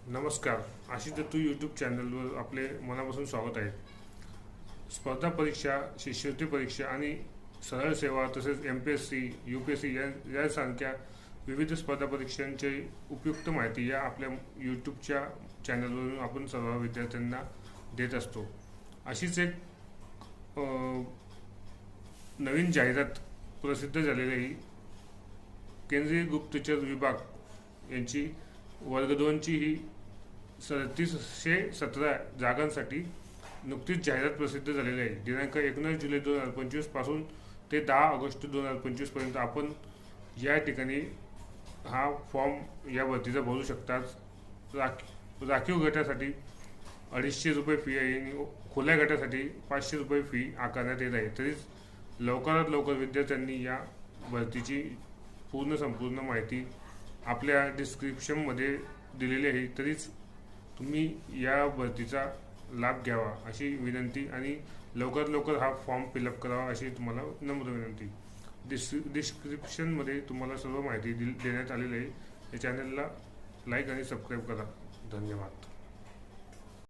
नमस्कार. आशिष दत्तू यूट्यूब चॅनलवर आपले मनापासून स्वागत आहे. स्पर्धा परीक्षा, शिष्यवृत्ती परीक्षा आणि सरळ सेवा तसेच MPSC, UPSC यासारख्या विविध स्पर्धा परीक्षांची उपयुक्त माहिती या आपल्या यूट्यूबच्या चॅनलवरून आपण सर्व विद्यार्थ्यांना देत असतो. अशीच एक नवीन जाहिरात प्रसिद्ध झालेली केंद्रीय गुप्तचर विभाग यांची वर्ग 2ची ही 3717 जागांसाठी नुकतीच जाहिरात प्रसिद्ध झालेली आहे. दिनांक 19 जुलै 2025 पासून ते 10 ऑगस्ट 2025 पर्यंत आपण या ठिकाणी हा फॉर्म या भरतीचा भरू शकतात. राखीव गटासाठी 250 रुपये फी आहे आणि खुल्या गटासाठी 500 रुपये फी आकारण्यात येत आहे. तरीच लवकरात लवकर विद्यार्थ्यांनी या भरतीची संपूर्ण माहिती आपल्या डिस्क्रिप्शनमध्ये दिलेली आहे. तरीच तुम्ही या भरतीचा लाभ घ्यावा अशी विनंती आणि लवकरात लवकर हा फॉर्म फिलअप करावा अशी तुम्हाला नम्र विनंती. डिस्क्रिप्शनमध्ये तुम्हाला सर्व माहिती देण्यात आलेली आहे. या चॅनलला लाईक आणि सबस्क्राईब करा. धन्यवाद.